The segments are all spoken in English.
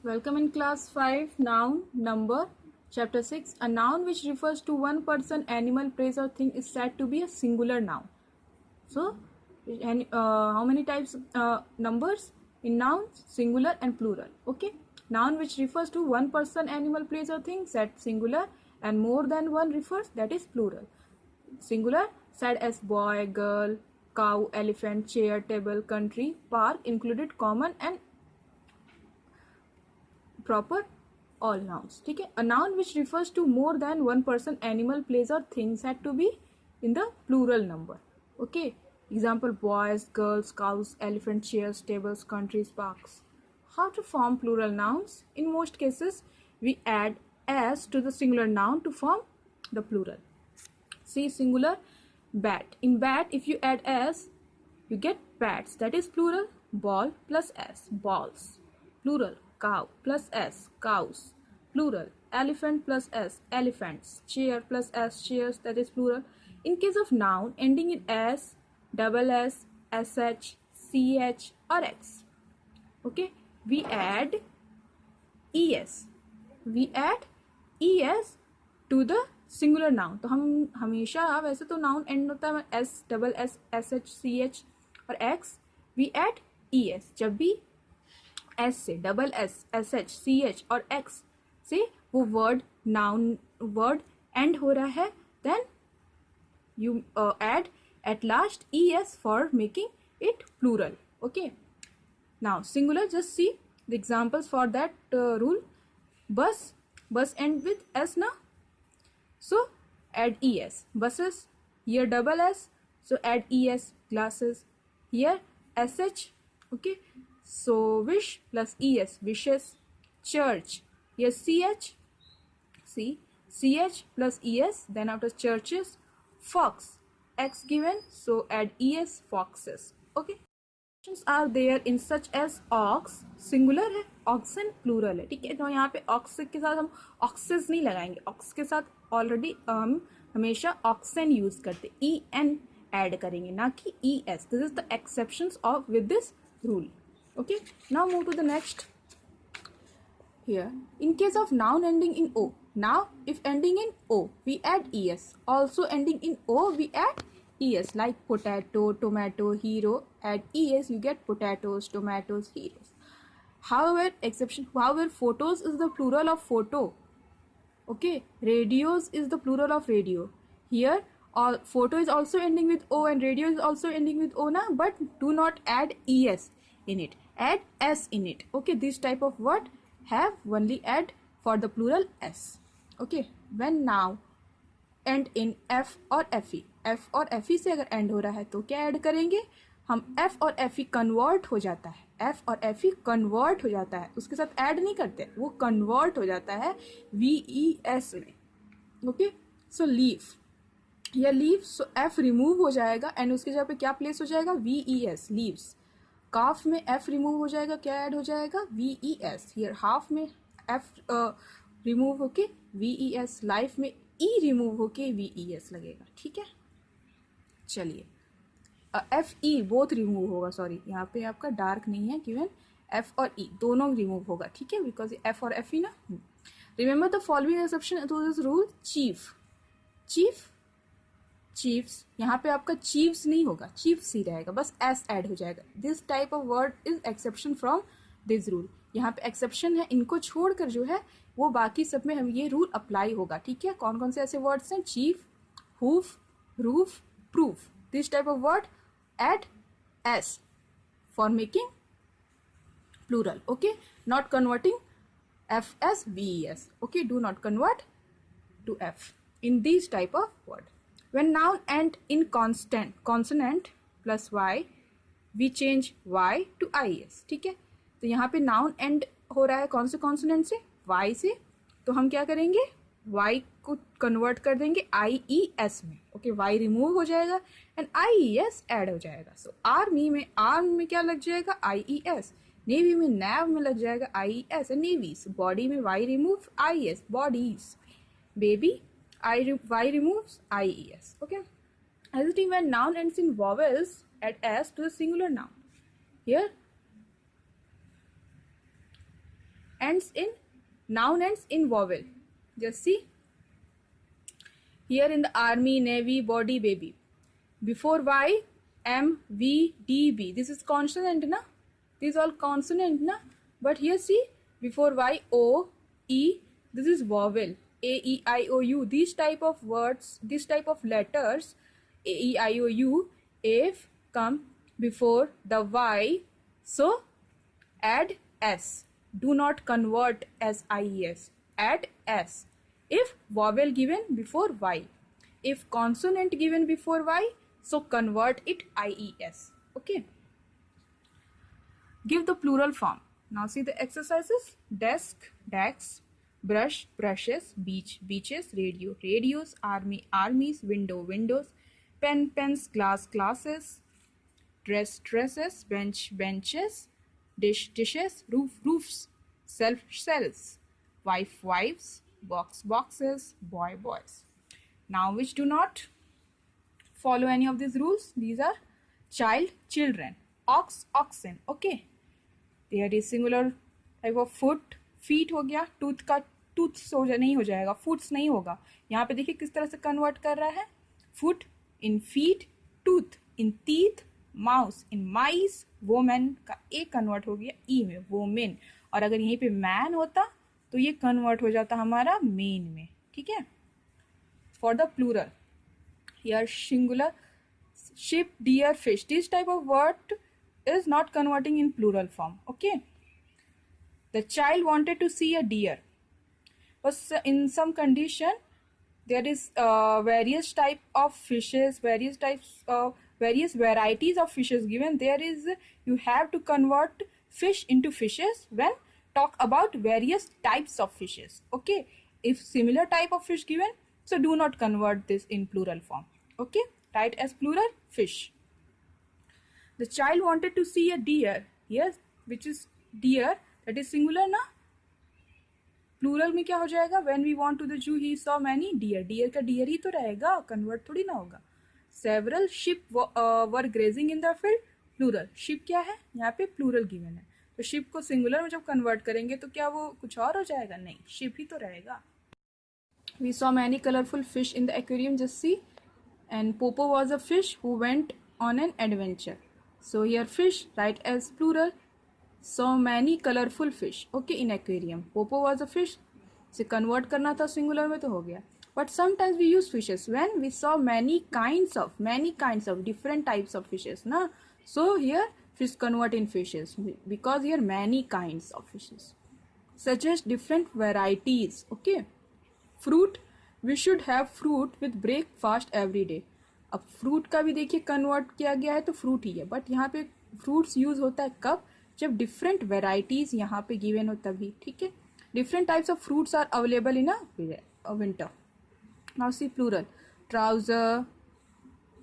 Welcome in class 5, noun, number, chapter 6. A noun which refers to one person, animal, place or thing is said to be a singular noun. So, how many types numbers in nouns? Singular and plural. Okay. Noun which refers to one person, animal, place or thing said singular, and more than one refers, that is plural. Singular said as boy, girl, cow, elephant, chair, table, country, park included common and proper all nouns. ठीक है. A noun which refers to more than one person, animal, place और things had to be in the plural number. Okay. Example boys, girls, cows, elephant, chairs, tables, countries, parks. How to form plural nouns? In most cases, we add s to the singular noun to form the plural. See singular bat. In bat, if you add s, you get bats. That is plural. Ball plus s, balls. Plural. Cow plus s, cows. Plural. Elephant plus s, elephants. Chair plus s, chairs. That is plural. In case of noun ending in s, double s, sh, ch or x, okay, we add es. We add es to the singular noun. तो हम हमेशा, वैसे तो noun end होता है S, double S, S H, C H और X. We add E S. जब भी एस से, double S, S H, C H और एक्स से वो वर्ड, नाउन वर्ड एंड हो रहा है, then you add at last es for making it plural. Okay. Now singular, just see the examples for that rule. Bus end with s na, so add es. Buses, here double s, so add es. Glasses, here sh, okay, so wish plus es, wishes. Church, here ch, see, ch plus es, then after churches. Fox, x given, so add es, foxes. Okay. Are there in such as ox, singular है, oxen plural है. ठीक है. तो यहाँ पे ox के साथ हम oxes नहीं लगाएंगे. ox के साथ ऑलरेडी हम हमेशा oxen यूज करते, en ऐड करेंगे, ना कि es. This is the exceptions of with this rule. Okay. Now move to the next. Here, in case of noun ending in o, now if ending in o, we add es. Also ending in o, we add es. Like potato, tomato, hero. Add es, you get potatoes, tomatoes, heroes. However, exception. However, photos is the plural of photo. Okay, radios is the plural of radio. Here, all photo is also ending with o and radio is also ending with o na, but do not add es in it. Add s in it. Okay, this type of word have only add for the plural s. Okay. When now end in f और fe, f और fe से अगर end हो रहा है तो क्या add करेंगे हम? f और fe कन्वर्ट हो जाता है. f और fe कन्वर्ट हो जाता है, उसके साथ ऐड नहीं करते, वो कन्वर्ट हो जाता है ves में. ओके. सो लीव, ये लीव, सो f रिमूव हो जाएगा एंड उसकी जगह पे क्या प्लेस हो जाएगा? ves, leaves. काफ में f रिमूव हो जाएगा, क्या ऐड हो जाएगा? ves. हियर हाफ में f रिमूव होके ves. लाइफ में e रिमूव होके ves लगेगा. ठीक है. चलिए, f e बोथ रिमूव होगा. सॉरी, यहाँ पे आपका डार्क नहीं है गिवन. f और e दोनों रिमूव होगा. ठीक है, बिकॉज f और f ही ना. Remember the following exception to this rule. Chief, chief, chiefs. यहाँ पे आपका चीफ्स नहीं होगा, चीफ्स ही रहेगा, बस एस ऐड हो जाएगा. This type of word is exception from this rule. यहाँ पे एक्सेप्शन है, इनको छोड़कर जो है वो बाकी सब में हम ये रूल अप्लाई होगा. ठीक है. कौन कौन से ऐसे वर्ड्स हैं? Chief, hoof, roof, proof. This type of word add S for making plural. Okay. Not converting F as V S. Okay. Do not convert to f in these type of word. When noun end in consonant plus y, we change y to is. ठीक है. तो यहाँ पे noun end हो रहा है कौन से consonant से? y से. तो हम क्या करेंगे? y को कन्वर्ट कर देंगे ies में. ओके. y रिमूव हो जाएगा एंड ies ऐड हो जाएगा. सो आर्मी में क्या लग जाएगा? ies. नेवी में nav में लग जाएगा ies एंड नेवीज. बॉडी में y remove is, bodies. Baby, y removes ies. Okay. As it is, when noun ends in vowels, add s to the singular noun. Here noun ends in vowel. Just see here in the army, navy, body, baby. Before Y, M, V, D, B. This is consonant, na? These all consonant, na? But here see, before Y, O, E. This is vowel. A, E, I, O, U. These type of words, this type of letters, A, E, I, O, U, if come before the Y, so add S. Do not convert as IES. Add S. If vowel given before Y. If consonant given before Y, so convert it IES. Okay. Give the plural form. Now see the exercises. Desk, desks, brush, brushes, beach, beaches, radio, radios, army, armies, window, windows, pen, pens, glass, glasses, dress, dresses, bench, benches, dish, dishes, roof, roofs, shelf, shelves, wife, wives, box, boxes, boy, boys. Now which do not follow any of these rules? These are child, children, ox, oxen. Okay. There is singular type of foot, feet हो गया, tooth का tooth नहीं हो जाएगा, foots नहीं होगा. यहाँ पे देखिए किस तरह से convert कर रहा है. Foot in feet, tooth in teeth, mouse in mice, woman का एक convert हो गया e में, woman. और अगर यहीं पे man होता तो ये convert हो जाता हमारा main में. ठीक है. For the plural, here singular, sheep, deer, fish. This type of word is not converting in plural form. Okay. The child wanted to see a deer. But in some condition, there is various type of fishes, various varieties of fishes given. There is, you have to convert fish into fishes when talk about various types of fishes. Okay. If similar type of fish given, so do not convert this in plural form. Okay. Write as plural fish. The child wanted to see a deer. Yes, which is deer. That is singular ना. Plural में क्या हो जाएगा? When we want to the zoo, he saw many deer. Deer का deer ही तो रहेगा. Convert थोड़ी ना होगा. Several sheep were grazing in the field. Plural. Sheep क्या है? यहाँ पे plural given है. तो sheep को singular में जब convert करेंगे तो क्या वो कुछ और हो जाएगा? नहीं. Sheep ही तो रहेगा. We saw many colorful fish in the aquarium. Just see. And Popo was a fish who went on an adventure. So here fish, write as plural. So many colorful fish. Okay, in aquarium. Popo was a fish. से convert करना था singular में तो हो गया. But sometimes we use fishes when we saw many kinds of different types of fishes. Na? So here fish convert in fishes because here many kinds of fishes. Suggest different varieties. Okay. Fruit, we should have fruit with breakfast every day. अब fruit का भी देखिए convert किया गया है तो fruit ही है, but यहाँ पे फ्रूट्स यूज होता है कब? जब डिफरेंट वेराइटीज यहाँ पे गिवन हो तभी. ठीक है. Different types of fruits are available in a winter. Now see plural. Trouser,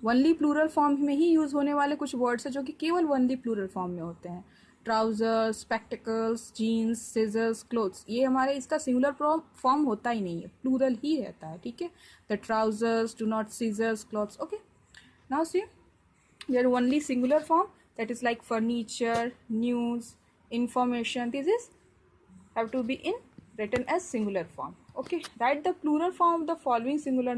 only plural form में ही यूज होने वाले कुछ वर्ड्स है जो कि केवल वनली प्लूरल फॉर्म में होते हैं. Trouser, spectacles, jeans, scissors, clothes. ये हमारे इसका सिंगुलर फॉर्म होता ही नहीं है, प्लूरल ही रहता है. ठीक है. The trousers, do not scissors, clothes. Okay. Now see there only singular form, that is like furniture, news, information. This is have to be in written as singular form. Okay. Write the plural form of the following singular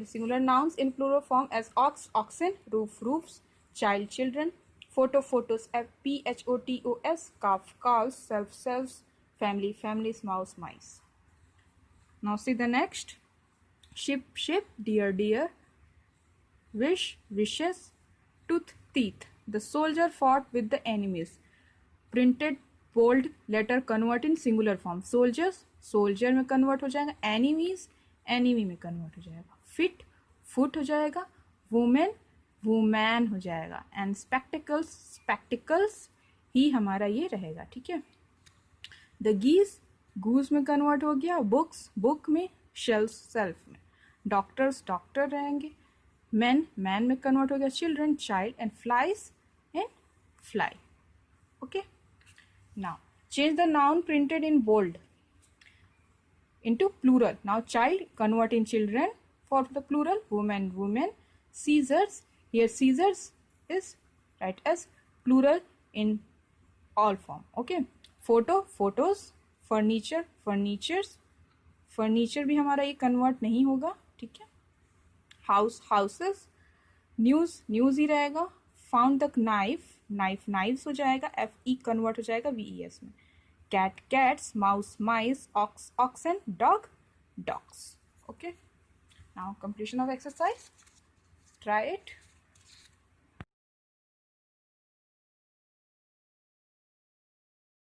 singular nouns in plural form as ox, oxen, roof, roofs, child, children, photo, photos, photos, calf, calves, self, selves, family, families, mouse, mice. Now see the next. Ship, ship, deer, deer, wish, wishes, tooth, teeth. The soldier fought with the enemies. Printed bold letter convert in singular form. Soldiers, soldier में convert हो जाएगा. Enemies, enemy में convert हो जाएगा. Fit, foot हो जाएगा. Woman, woman हो जाएगा. And spectacles, spectacles ही हमारा ये रहेगा. ठीक है. The geese, goose में convert हो गया. Books, book में. Shelves, self में. Doctors, doctor रहेंगे. Men, man में convert हो गया. Children, child. And flies and fly. Okay. Now change the noun printed in bold into plural. Now child convert in children for the plural. Woman, women. Scissors, here scissors is right as plural in all form. Okay. Photo photos, furniture furnitures, furniture भी हमारा ये convert नहीं होगा, ठीक है। House houses, news news ही रहेगा। Found the knife, knife knives हो जाएगा, एफ ई कन्वर्ट हो जाएगा वी ई एस में। Cat cats, mouse mice, ox oxen, dog dogs. Okay, now completion of exercise, try it.